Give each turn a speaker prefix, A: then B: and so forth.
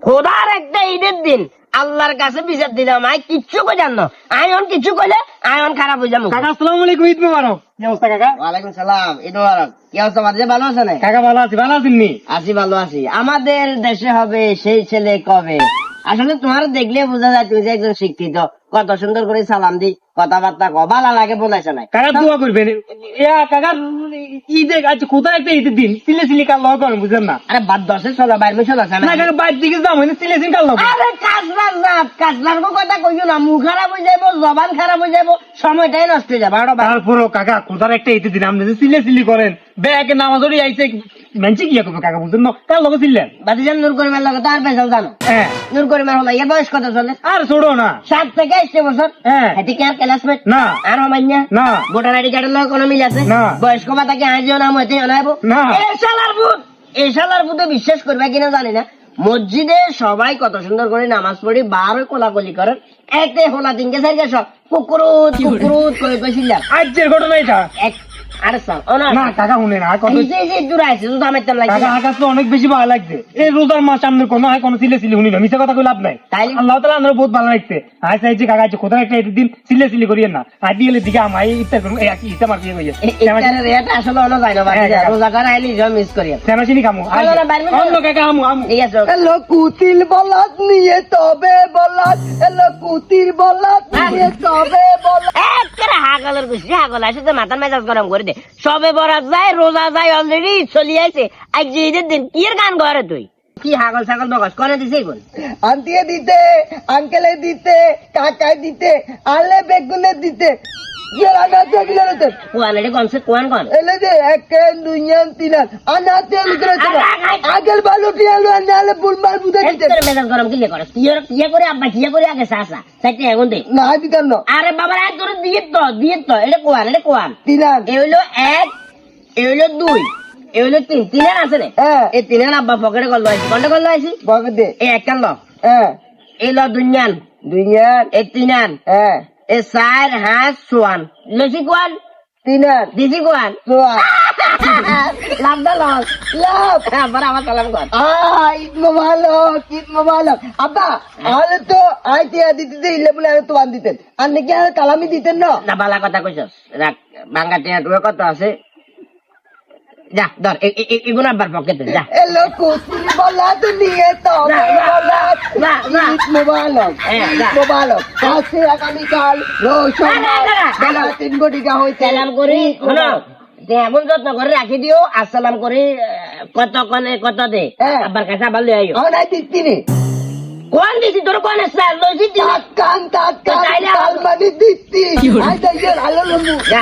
A: খোদার একটা ঈদের দিন আল্লাহর কাছে বিচার দিলাম আই কিচ্ছু কই জানো আয়ন কিছু কইলে আয়ন খারাপ হয়ে যাবো।
B: কাকা আসসালামু আলাইকুম, ঈদ মোবারক। কি অবস্থা কাকা?
A: ওয়ালাইকুম সালাম, ঈদ মোবারক। কি অবস্থা বাদে, ভালো আছেন?
B: কাকা ভালো আছি, ভালো আছেন নি?
A: আছি, ভালো আছি। আমাদের দেশে হবে সেই ছেলে কবে? আসলে তোমার দেখলে বোঝা যায় তুমি যে একজন শিক্ষিত। কত সুন্দর করে সালাম দি, কথাবার্তা ভালো লাগে, বলেছে না
B: কাকা দোয়া করবেন। কাকা ঈদে আজ কোথায় একটা ঈদের দিন সিলে সিলি কাল লগ করেন, বুঝলেন না?
A: আরে বাদ দশে চলা বাইর মিশে আছে
B: না কাকা বাইর দিকে যাম হইনি সিলে সিলি কাল লগ।
A: আরে কাজলার জাত, কাজলার কথা কইও না, মুখ খারাপ হয়ে যাবো, জবান খারাপ হয়ে যাবো, সময়টাই নষ্ট হয়ে যাবে।
B: তারপরও কাকা কোথার একটা ঈদের দিন আপনি যে সিলে সিলি করেন, ব্যাগে নামাজ পড়ে আইছে মানছি কি করবে কাকা, বুঝলেন না? কার লগে ছিলেন?
A: বাদিজান নূর করিমের লগে তার পেছাল জানো?
B: হ্যাঁ।
A: নূর করিমের হলো ইয়ে বয়স কত চলে?
B: আর ছোড়ো না,
A: 7 থেকে 8 বছর।
B: হ্যাঁ।
A: এটি কি আর ক্লাসমেট?
B: না।
A: আর হমাইয়া
B: না।
A: ভোটার আইডি কার্ডের লগে কোনো মিল আছে?
B: না।
A: বয়স্ক ভাতাকে আইজিও নাম হইতে অনাইবো?
B: না।
A: এই শালার ভূতে বিশ্বাস করবে কিনা জানি না। মসজিদে সবাই কত সুন্দর করে নামাজ পড়ি, বার কোলাকুলি করেন, এতে হোলা তিনকে চারকে সব কুকুরুত কুকুরুত করে কইছিলাম
B: আজকের ঘটনা এটা।
A: এক আরে সাল ও না
B: না কাকা শুনে না, কত
A: এই যে দূর আছে তো দামের লাগছে
B: কাকা আকাশ তো অনেক বেশি ভালো লাগছে। এই রোজার মাস সামনে কোনো হয় কোনো সিলে সিলি শুনি না, মিথ্যা কথা কই লাভ নাই।
A: তাইলে?
B: আল্লাহ তাআলা আমরা বহুত ভালো লাগছে। আই চাইছি কাকা আজ কোথায় একটা ঈদের দিন সিলে সিলি করিয়েন না। আর দিলে দিকে আমায় ইফতার করুন, এই কি ইফতার মারতে হইছে।
A: এটার রেট আসলে অন্য যায় না বাকি
B: হ্যাঁ, কাকা।
A: রোজাকার আইলি জম মিস করি
B: শ্যামাসিনী কামু
A: চলো না, বাইরে মিশো।
B: অন্য কাকা আমু আমু।
A: ঠিক আছে
C: এলো কুতির বলাত নিয়ে তবে বলাত, এলো কুতির বলাত নিয়ে তবে বলাত।
A: একেবারে হাগলের গুছি হাগল আছে তো মাথার মেজাজ গরম করে দে। সবে বরাত যায়, রোজা যায়, অলরেডি চলি আইছে। আজ যে ঈদের দিন কি এর গান করে তুই? কি হাগল ছাগল বকস করে দিছে কোন?
C: আন্টিয়ে দিতে, আঙ্কেলে দিতে, কাকায় দিতে, আলে বেগুনে দিতে, জেরানা দেখলে রে
A: কোয়ান এর কনসেপ্ট কোয়ান কোন?
C: এলে যে এক দুনিয়ান তিনান আনাতে লিখে রে আগের বালুটি আলো আনালে বুলমাল বুঝে দিতে
A: একেবারে মেজাজ গরম কি করে? কি করে আব্বা কি করে আগে সাসা সাইতে এখন দে।
C: না দিতাম না
A: আরে বাবা রাত ধরে দিয়ে তো এটা কোয়ান
C: তিনান
A: এ হইলো 1, এ হইলো 2, এ হইলো 3, তিনের আছে রে।
C: হ্যাঁ
A: এই তিনের আব্বা পকেটে কল লাইছি, কোনটা কল লাইছি?
C: বকে দে
A: এই এক কান ল,
C: হ্যাঁ
A: এই ল দুনিয়ান,
C: দুনিয়ান
A: এই তিনান,
C: হ্যাঁ
A: এই 4 হাঁস সোয়ান, লসি কোয়ান,
C: তিনান
A: দিছি কোয়ান।
C: সোয়া
A: লাভ দা লস
C: লাভ
A: আবার আমার সালাম কর।
C: ঈদ মোবারক আব্বা আলে তো আইতে দিতে ইলে বলে আর তো বান দিতেন আর নাকি আর কালামি দিতেন না
A: না বালা কথা কইছস, রাখ বাঙ্গা টিয়া টুয়া কত আছে, যা ধর এগুলো আবার পকেটে যা।
C: এলো কুতির বলাত নিয়ে তবে
A: না, না,
C: বলাত
A: না, না।
C: ঈদ মোবারক
A: হ্যাঁ,
C: ঈদ
A: না।
C: মোবারক কাছে আগামীকাল রোজ
A: না, না, না।
C: বেলা 3 ঘটিকা হইতে
A: সালাম করি শোনো, যে এমন যত্ন করে রাখি দিও, আসসালাম করি কত কনে কত দে,
C: হ্যাঁ।
A: আবার কাছে আবার লই আইও।
C: আমার আই দিতিনি
A: কোন দিছি তোর কোন স্যার লইছি দিন?
C: তাকান
A: তাইলে
C: তালমানি দিতি আই দাইয়ের আলো লম্বু
A: যা